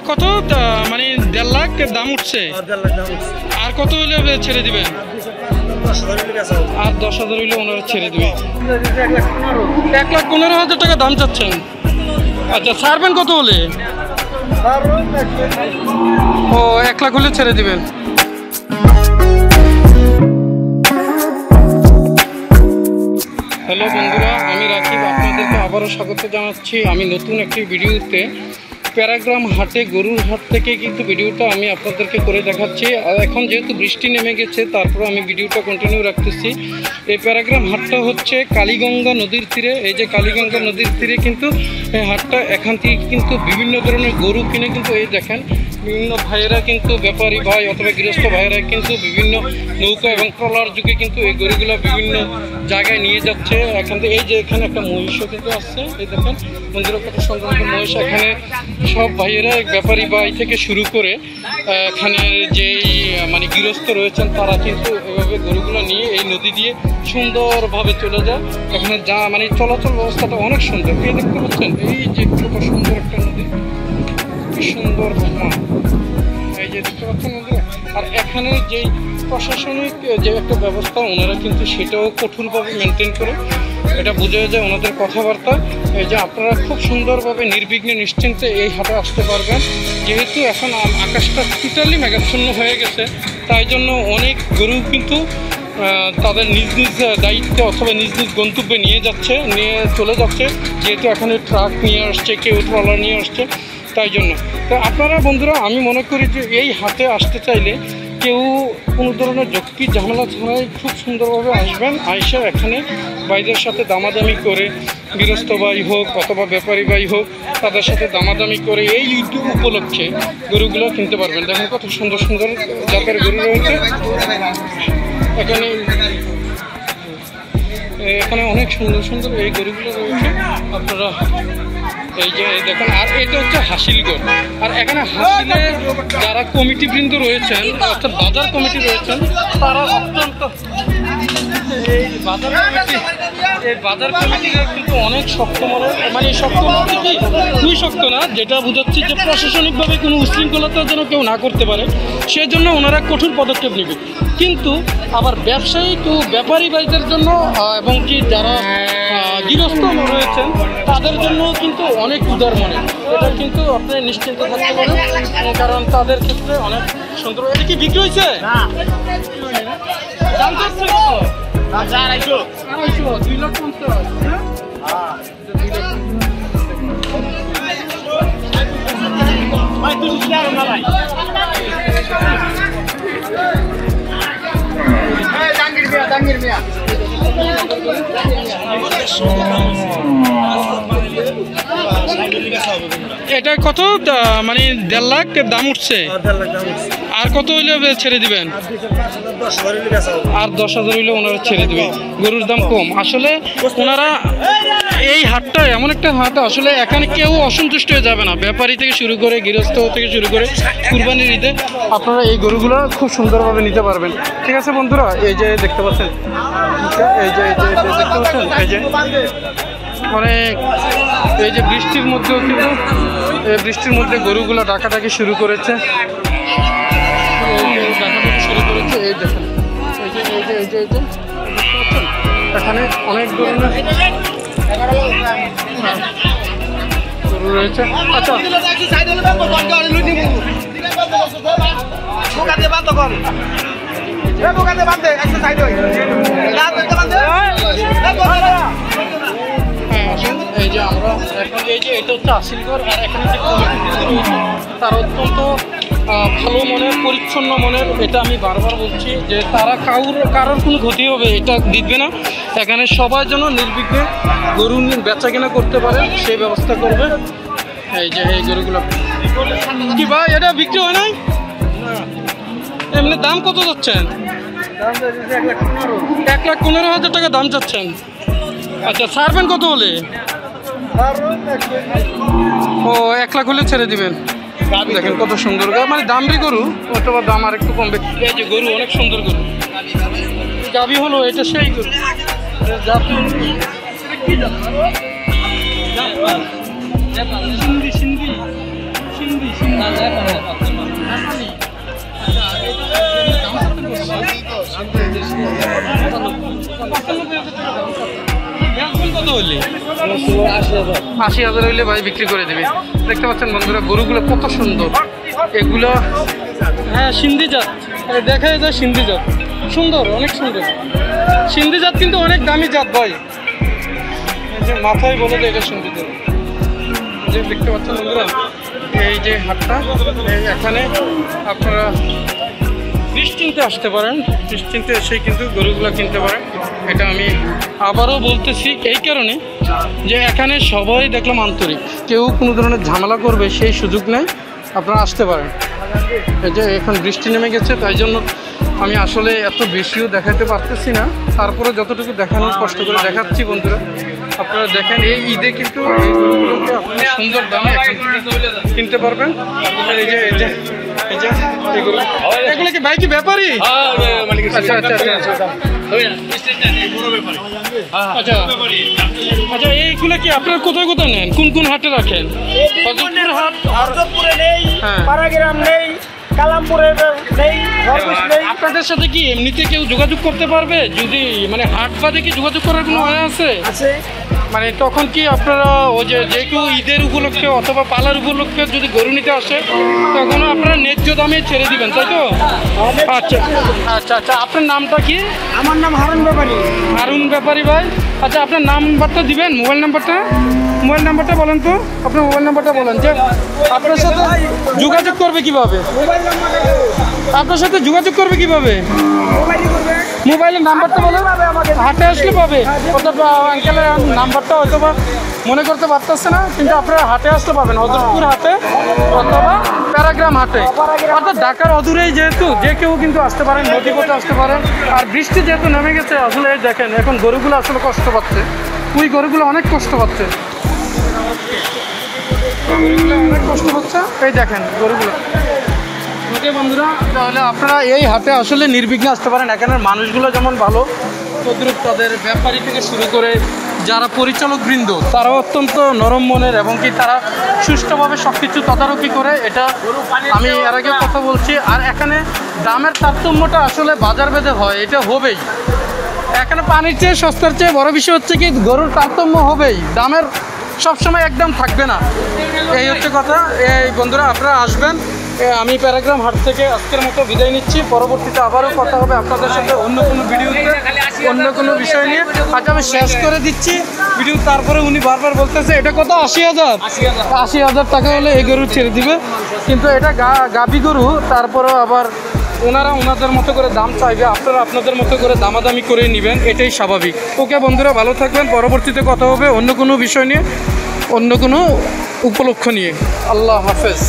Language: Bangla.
কত মানে 1.5 লাখ দাম উঠছে? আর কত হইলে ছেড়ে দিবেন? আর 10,000 হইলে ওনারা ছেড়ে দিবে। 1,15,000 টাকা দাম চাচ্ছেন। আচ্ছা, ছাড়বেন কত হলে? ও 1 লাখ হলে ছেড়ে দিবেন। হ্যালো বন্ধুরা, আমি রাকিব, আপনাদেরকে আবারও স্বাগত জানাচ্ছি আমি নতুন একটি ভিডিওতে। প্যারাগ্রাম হাটে, গরুর হাট থেকে কিন্তু ভিডিওটা আমি আপনাদেরকে করে দেখাচ্ছি। আর এখন যেহেতু বৃষ্টি নেমে গেছে, তারপর আমি ভিডিওটা কন্টিনিউ রাখতেছি। এই প্যারাগ্রাম হাটটা হচ্ছে কালীগঙ্গা নদীর তীরে। এই যে কালীগঙ্গা নদীর তীরে কিন্তু এই হাটটা, এখান থেকে কিন্তু বিভিন্ন ধরনের গরু কিনে কিন্তু এই দেখেন বিভিন্ন ভাইয়েরা কিন্তু, ব্যাপারী ভাই অথবা গৃহস্থ ভাইয়েরা কিন্তু বিভিন্ন নৌকা এবং ট্রলার যুগে কিন্তু এই গরুগুলো বিভিন্ন জায়গায় নিয়ে যাচ্ছে। এখান থেকে এই যে এখানে একটা মহিষও কিন্তু আসছে, এই দেখেন মন্দিরের কত সুন্দর মহিষ। এখানে সব ভাইয়েরা, ব্যাপারী ভাই থেকে শুরু করে এখানে যেই মানে গৃহস্থ রয়েছেন, তারা কিন্তু এভাবে গরুগুলো নিয়ে এই নদী দিয়ে সুন্দরভাবে চলে যায়। এখানে যা মানে চলাচল ব্যবস্থাটা অনেক সুন্দর। এই দেখতে পাচ্ছেন, এই যে কত সুন্দর একটা নদী, কি সুন্দর এই যে দেখতে পাচ্ছেন বন্ধুরা। আর এখানে যেই প্রশাসনিক যে একটা ব্যবস্থা, ওনারা কিন্তু সেটাও কঠোরভাবে মেনটেন করে। এটা বোঝা যায় ওনাদের কথাবার্তা। এই যে আপনারা খুব সুন্দরভাবে নির্বিঘ্নে নিশ্চিন্তে এই হাটে আসতে পারবেন। যেহেতু এখন আকাশটা টোটালি মেঘাচ্ছন্ন হয়ে গেছে, তাই জন্য অনেক গরু কিন্তু তাদের নিজ নিজ দায়িত্বে অথবা নিজ নিজ গন্তব্যে নিয়ে চলে যাচ্ছে। যেহেতু এখানে ট্রাক নিয়ে আসছে, কেউ ট্রলার নিয়ে আসছে, তাই জন্য। তো আপনারা বন্ধুরা, আমি মনে করি যে এই হাটে আসতে চাইলে কেউ কোনো ধরনের ঝক্কি ঝামেলা ছাড়াই খুব সুন্দরভাবে আসবেন। আইসা এখানে ভাইদের সাথে দামাদামি করে, গৃহস্থ ভাই হোক অথবা ব্যাপারী ভাই হোক, তাদের সাথে দামাদামি করে এই ইউটিউব উপলক্ষে গরুগুলো কিনতে পারবেন। দেখেন কত সুন্দর সুন্দর জাতের গরু রয়েছে এখানে অনেক সুন্দর সুন্দর এই গরুগুলো রয়েছে। আপনারা এই যে দেখেন, আর এটা হচ্ছে হাসিলগড়। আর এখানে হাসিলের যারা কমিটিবৃন্দ রয়েছেন, অর্থাৎ বাজার কমিটি রয়েছেন, তারা অত্যন্ত এই বাজার কমিটিরা কিন্তু অনেক শক্ত মানে শক্ত বলতে কি, দুই শক্ত না, যেটা বোঝাচ্ছি যে প্রশাসনিকভাবে কোনো উশৃঙ্খলতা যেন কেউ না করতে পারে, সেজন্য ওনারা কঠোর পদক্ষেপ নেবে। কিন্তু আবার ব্যবসায়ী তো ব্যাপারী ভাইদের জন্য এবং কি যারা গৃহস্থ রয়েছেন, তাদের জন্য কিন্তু অনেক উদার মনে। এটা কিন্তু আপনি নিশ্চিন্ত থাকতে পারেন, কারণ তাদের ক্ষেত্রে অনেক সুন্দর। এটা কি বিক্রি হয়েছে? এটা কত মানে 1.5 লাখ দাম উঠছে? আর কত হইলে ছেড়ে দিবেন? আর 10,000 হইলে ওনারা ছেড়ে দিবে। গরুর দাম কম আসলে। ওনারা এই হাটটা এমন একটা হাট, আসলে এখানে কেউ অসন্তুষ্ট হয়ে যাবে না, ব্যাপারী থেকে শুরু করে গৃহস্থ থেকে শুরু করে কুরবানির ঈদে আপনারা এই গরুগুলো খুব সুন্দরভাবে নিতে পারবেন। ঠিক আছে বন্ধুরা, এই যে দেখতে পাচ্ছেন, এই যে দেখতে পাচ্ছেন, এই যে অনেক, এই যে বৃষ্টির মধ্যেও কিন্তু বৃষ্টির মধ্যে গরুগুলো ডাকাডাকি শুরু করেছে। এই দেখেন, এই যে দেখতে পাচ্ছেন, এখানে অনেক ধরনের গরু রয়েছে। আচ্ছা, এই যে আমরা এখন এই যে এটা হচ্ছে হাসিলগড়। আর এখানে যে তারা অত্যন্ত ভালো মনের, পরিচ্ছন্ন মনের। এটা আমি বারবার বলছি যে তারা কারোর কোনো ক্ষতি হবে এটা দিবে না। এখানে সবাই যেন নির্বিঘ্নে গরু বেচা কেনা করতে পারে, সেই ব্যবস্থা করবে। এই যে এই গরুগুলো কি ভাই, এটা বিক্রি হয় নাই? এমনি দাম কত যাচ্ছেন? 1,15,000 টাকা দাম চাচ্ছেন। আচ্ছা, ছাড়বেন কত হলে? ও 1 লাখ হলে ছেড়ে দিবেন। দেখেন কত সুন্দর, মানে দামরি গরু, অথবা দাম আর একটু কমবে। এই যে গরু অনেক সুন্দর গরু, গাভী হলো এটা সেই গরু। $80,000 হইলে ভাই বিক্রি করে দেবে। দেখতে পাচ্ছেন বন্ধুরা গরুগুলো কত সুন্দর, এগুলো হ্যাঁ সিন্ধি জাত, দেখা যায় সিন্ধি জাত, সুন্দর অনেক সুন্দর সিন্ধি জাত, কিন্তু অনেক দামি জাত ভাই। এই যে মাথায় বলে যে এটা সিন্ধি জাত, যে দেখতে পাচ্ছেন বন্ধুরা এই যে হাটটা, এখানে আপনারা নিশ্চিন্তে আসতে পারেন, নিশ্চিন্তে এসে কিন্তু গরুগুলো কিনতে পারেন। এটা আমি আবারও বলতেছি এই কারণে যে এখানে সবাই দেখলাম আন্তরিক, কেউ কোনো ধরনের ঝামেলা করবে সেই সুযোগ নেই, আপনারা আসতে পারেন। এই যে এখন বৃষ্টি নেমে গেছে, তাই জন্য আমি আসলে এত বেশিও দেখাতে পারতেছি না, তারপরে যতটুকু দেখানোর কষ্ট করে দেখাচ্ছি বন্ধুরা। আপনারা দেখেন এই ঈদে কিন্তু এই গরুগুলোকে আপনারা সুন্দর দামে এখান থেকে কিনতে পারবেন। এই যে এই যে এই যে এগুলো কি ভাই কি ব্যাপারী? আচ্ছা আচ্ছা আচ্ছা আচ্ছা আচ্ছা, এইগুলো কি আপনারা কোথায় কোথায় নেন, কোন কোন হাটে রাখেন? আপনাদের সাথে কি এমনিতে কেউ যোগাযোগ করতে পারবে? যদি মানে হাট বাদে কি যোগাযোগ করার কোনো হয় আছে? মানে তখন কি আপনারা ওই যে কেউ ঈদের উপলক্ষে অথবা পালার উপলক্ষে যদি গরু নিতে আসে তখন আপনারা ন্যায্য দামে ছেড়ে দিবেন, তাই তো? আচ্ছা আচ্ছা আচ্ছা, আপনার নামটা কি? আমার নাম হারুন ব্যাপারী। হারুন ব্যাপারী ভাই। আচ্ছা আপনার নাম্বারটা দিবেন, মোবাইল নাম্বারটা বলেন তো, আপনার মোবাইল নাম্বারটা বলেন, যে আপনার সাথে যোগাযোগ করবে কিভাবে? আপনার সাথে যোগাযোগ করবে কিভাবে? মোবাইলের নাম্বারটা বলেন, হাটে আসলে পাবে। অথবা আঙ্কেলের নাম্বারটা হয়তো বা মনে করতে পারতেছে না, কিন্তু আপনারা হাটে আসতে পাবেন, হজরতপুর হাটে অথবা প্যারাগ্রাম হাটে, অর্থাৎ ঢাকার অদূরেই যেহেতু যে কেউ কিন্তু আসতে পারেন, নদীপথে আসতে পারেন। আর বৃষ্টি যেহেতু নেমে গেছে, আসলে দেখেন এখন গরুগুলো আসলে কষ্ট পাচ্ছে, ওই গরুগুলো অনেক কষ্ট পাচ্ছে, অনেক কষ্ট পাচ্ছে, এই দেখেন গরুগুলো। ওকে বন্ধুরা, তাহলে আপনারা এই হাটে আসলে নির্বিঘ্নে আসতে পারেন। এখানের মানুষগুলো যেমন ভালো, তদ্রুপ তাদের ব্যাপারী থেকে শুরু করে যারা পরিচালক বৃন্দ তারাও অত্যন্ত নরম মনের, এবং কি তারা সুষ্ঠুভাবে সব কিছু তদারকি করে, এটা আমি এর আগে কথা বলছি। আর এখানে দামের তারতম্যটা আসলে বাজার ভেদে হয়, এটা হবেই। এখানে পানির চেয়ে সস্তার চেয়ে বড় বিষয় হচ্ছে কি গরুর তারতম্য হবেই, দামের সবসময় একদম থাকবে না, এই হচ্ছে কথা। এই বন্ধুরা আপনারা আসবেন। আমি প্যারাগ্রাম হাট থেকে আজকের মতো বিদায় নিচ্ছি, পরবর্তীতে আবারও কথা হবে আপনাদের সাথে অন্য কোনো ভিডিওতে, অন্য কোনো বিষয় নিয়ে। আজ আমি শেষ করে দিচ্ছি ভিডিও। তারপরে উনি বারবার বলতেছে এটা কত, 80,000 টাকা হলে এই গরু ছেড়ে দিবে, কিন্তু এটা গাভী গরু, তারপরেও আবার ওনারা ওনাদের মতো করে দাম চাইবে, আপনারা আপনাদের মতো করে দামাদামি করে নেবেন, এটাই স্বাভাবিক। ওকে বন্ধুরা, ভালো থাকবেন, পরবর্তীতে কথা হবে অন্য কোনো বিষয় নিয়ে, অন্য কোনো উপলক্ষ নিয়ে। আল্লাহ হাফেজ।